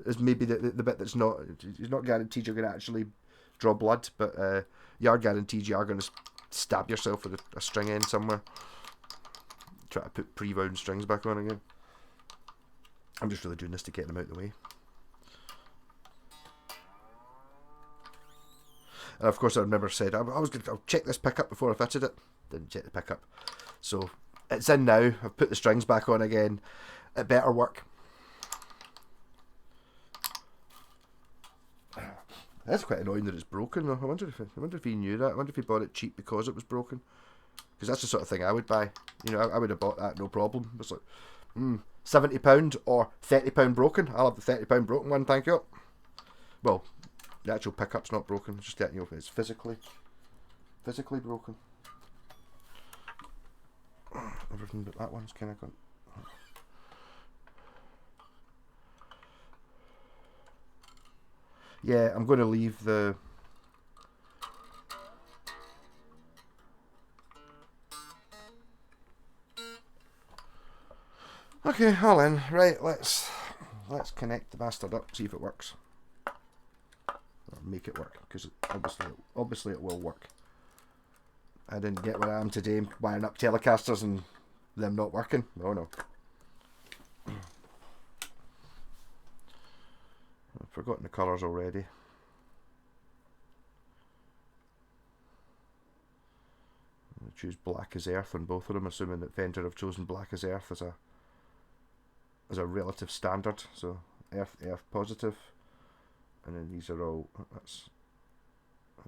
is maybe the bit that's not... It's not guaranteed you're going to actually draw blood, but you are guaranteed you are going to stab yourself with a string end somewhere. Try to put pre-wound strings back on again. I'm just really doing this to get them out of the way. And of course, I've never said I'll check this pickup before I fitted it. Didn't check the pickup, so it's in now. I've put the strings back on again. It better work. That's quite annoying that it's broken though. I wonder if he knew that. I wonder if he bought it cheap because it was broken. Because that's the sort of thing I would buy. You know, I would have bought that no problem. It's like, £70 or £30 broken. I'll have the £30 broken one, thank you. Well, the actual pickup's not broken. It's just that, you know, it's physically broken. Everything but that one's kind of gone. Yeah, I'm going to leave the... Okay, all in. Right, let's connect the bastard up, see if it works. Or make it work, because obviously it will work. I didn't get where I am today wiring up Telecasters and them not working. Oh no. I've forgotten the colours already. I choose black as earth on both of them, assuming that Fender have chosen black as earth as a relative standard. So earth positive, and then these are all that's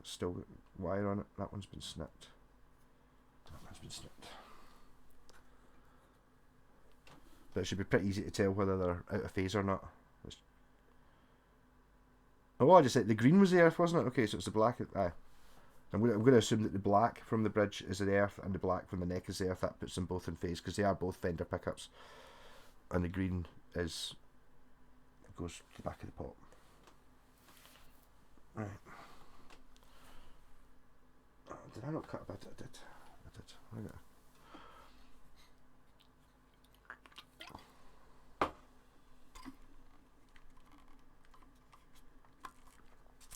still got wire on it. That one's been snipped. That one's been snipped. But it should be pretty easy to tell whether they're out of phase or not. Oh, I just said the green was the earth, wasn't it? Okay, so it's the black. Aye. I'm going to assume that the black from the bridge is the earth and the black from the neck is the earth. That puts them both in phase because they are both Fender pickups. And the green is... It goes to the back of the pot. Right. Oh, did I not cut a bit? I did. I got...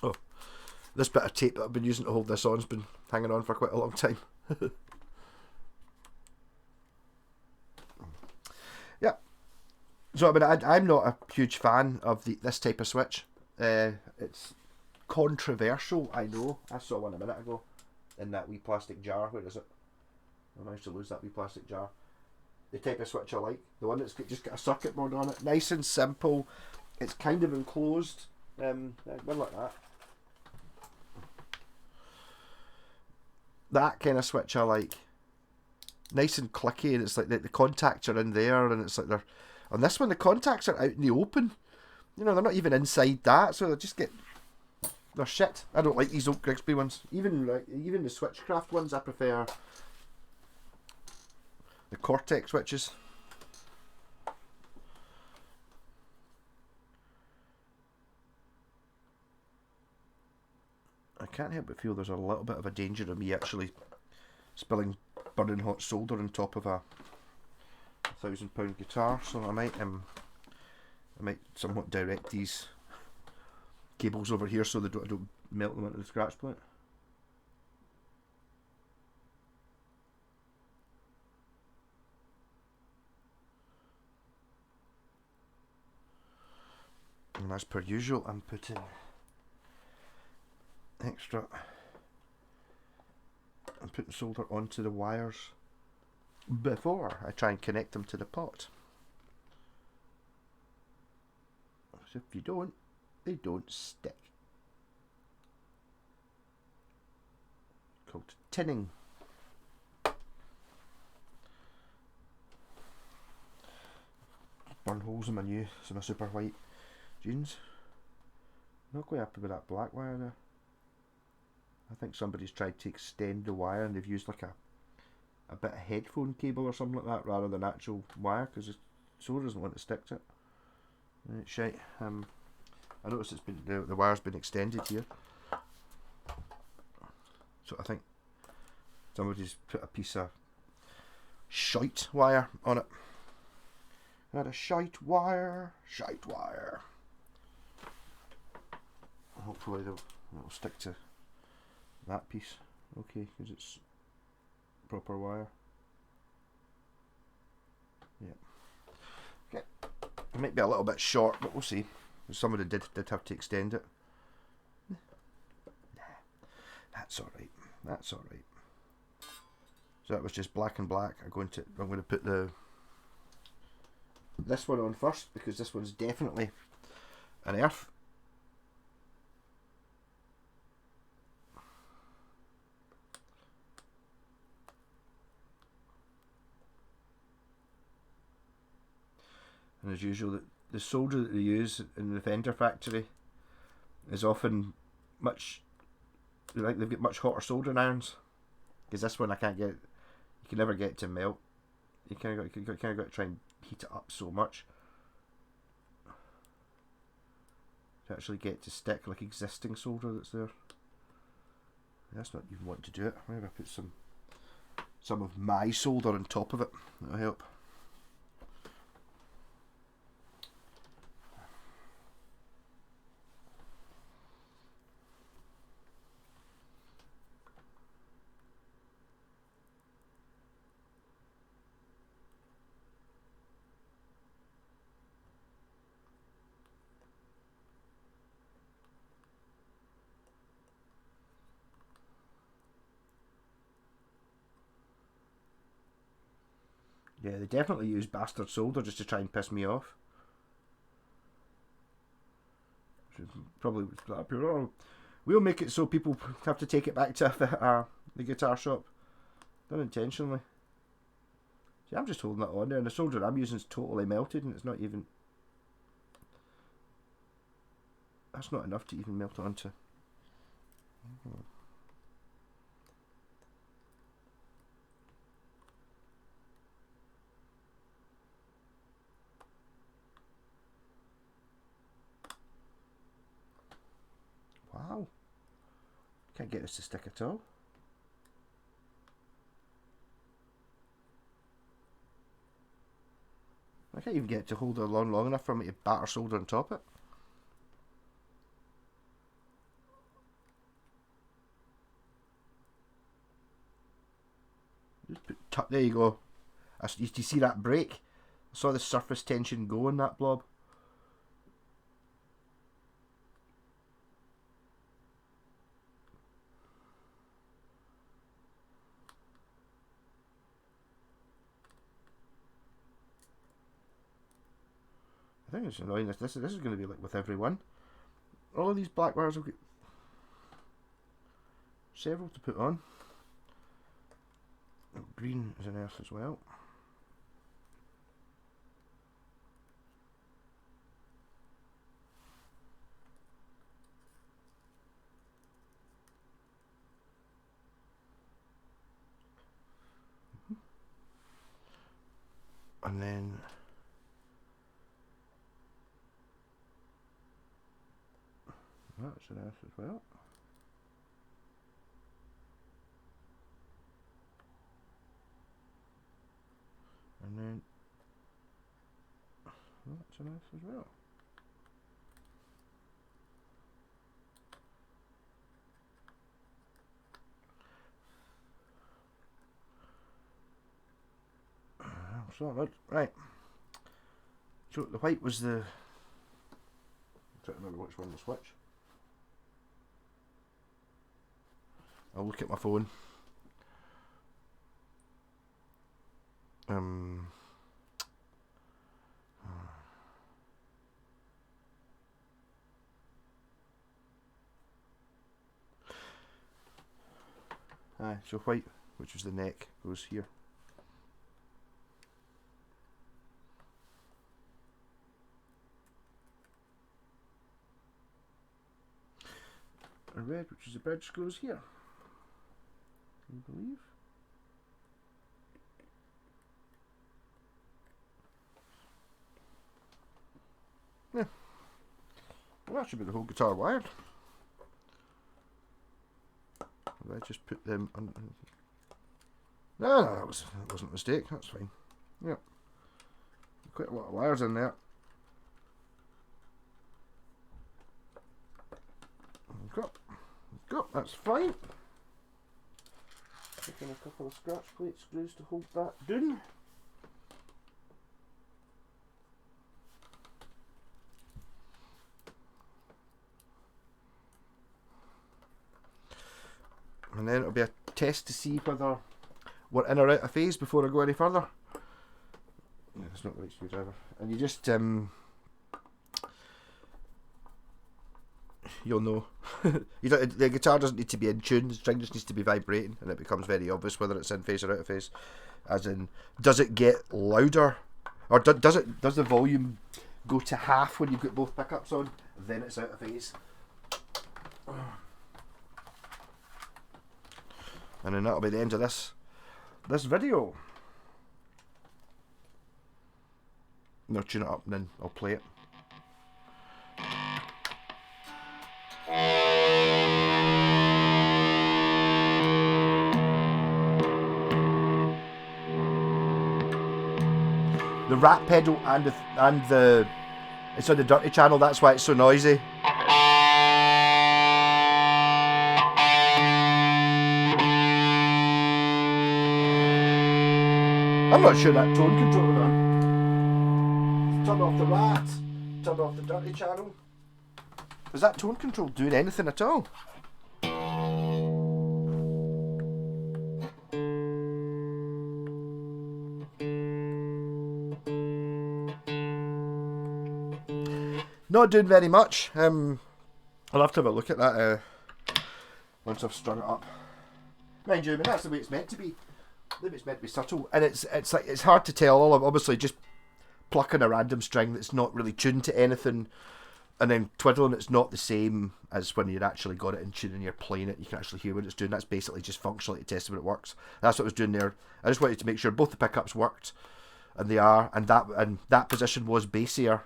Oh, this bit of tape that I've been using to hold this on has been hanging on for quite a long time. Yeah. So I mean, I'm not a huge fan of this type of switch. It's controversial, I know. I saw one a minute ago in that wee plastic jar. Where is it? I managed to lose that wee plastic jar. The type of switch I like. The one that's just got a circuit board on it. Nice and simple. It's kind of enclosed. One like that. That kind of switch I like. Nice and clicky, and it's like the contacts are in there, and it's like they're... On this one, the contacts are out in the open. You know, they're not even inside that, so they just get... They're shit. I don't like these Oak Grigsby ones. Even the Switchcraft ones, I prefer the Cortex switches. I can't help but feel there's a little bit of a danger of me actually spilling burning hot solder on top of a £1,000 guitar, so I might somewhat direct these cables over here so they don't melt them into the scratch plate. And as per usual, I'm putting solder onto the wires before I try and connect them to the pot. So if you don't, they don't stick. Called tinning. Burn holes in my super white jeans. Not quite happy with that black wire there. I think somebody's tried to extend the wire and they've used like a bit of headphone cable or something like that rather than actual wire, because the solder doesn't want to stick to it. Right, shite. I noticed it's been the wire's been extended here, so I think somebody's put a piece of shite wire on it. Not a shite wire. Hopefully it'll stick to that piece, okay, because it's proper wire. Yeah. Okay. It might be a little bit short, but we'll see. Somebody did have to extend it. Nah, that's all right. That's all right. So that was just black and black. I'm going to put this one on first, because this one's definitely an earth. And as usual, the solder that they use in the fender factory is often much, like they've got much hotter soldering irons, because this one I can't get, you can never get it to melt. You kind of got to try and heat it up so much to actually get it to stick like existing solder that's there. That's not even wanting to do it. Maybe I put some of my solder on top of it. That'll help. Yeah, they definitely use bastard solder just to try and piss me off. Probably we'll make it so people have to take it back to the guitar shop. Done intentionally. See, I'm just holding it on there, and the solder I'm using is totally melted, and it's not even. That's not enough to even melt onto. Wow. Can't get this to stick at all. I can't even get it to hold it long enough for me to batter solder on top of it. There you go. Do you see that break? I saw the surface tension go in that blob. I think it's annoying. This is going to be like with everyone. All of these black wires will get several to put on. Green is an earth as well. And then that's an earth as well. And then that's an earth as well. Sorted. Right. So the white was the... I'm trying to remember which one was which. I'll look at my phone. Aye, so white, which was the neck, goes here. And red, which is the bridge, goes here. I believe. Yeah. Well, that should be the whole guitar wired. I just put them on. No, that wasn't a mistake. That's fine. Yep. Quite a lot of wires in there. Got. That's fine. Taking a couple of scratch plate screws to hold that down. And then it'll be a test to see whether we're in or out of phase before I go any further. Yeah, it's not the right screwdriver. And you just, you'll know. The guitar doesn't need to be in tune, the string just needs to be vibrating, and it becomes very obvious whether it's in phase or out of phase. As in, does it get louder? Or does the volume go to half when you've got both pickups on? Then it's out of phase. And then that'll be the end of this video. And I'll tune it up and then I'll play it. The rat pedal and the it's on the dirty channel, that's why it's so noisy. I'm not sure that tone controller on. Turn off the rat, turn off the dirty channel. Is that tone control doing anything at all? Not doing very much. I'll have to have a look at that once I've strung it up. Mind you, I mean that's the way it's meant to be. Maybe it's meant to be subtle, and it's like it's hard to tell. All I'm obviously just plucking a random string that's not really tuned to anything, and then twiddling. It's not the same as when you've actually got it in tune and you're playing it. You can actually hear what it's doing. That's basically just functionally to test whether it works. That's what I was doing there. I just wanted to make sure both the pickups worked, and they are, and that position was bassier.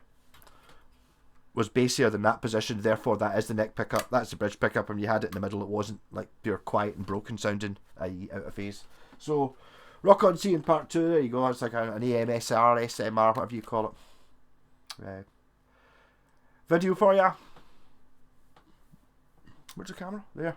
Was bassier than that position, therefore that is the neck pickup. That's the bridge pickup, and you had it in the middle. It wasn't like pure quiet and broken sounding, i.e. out of phase. So, Rock On C in part 2, there you go. It's like an AMSR, SMR, whatever you call it. Video for ya. Where's the camera? There.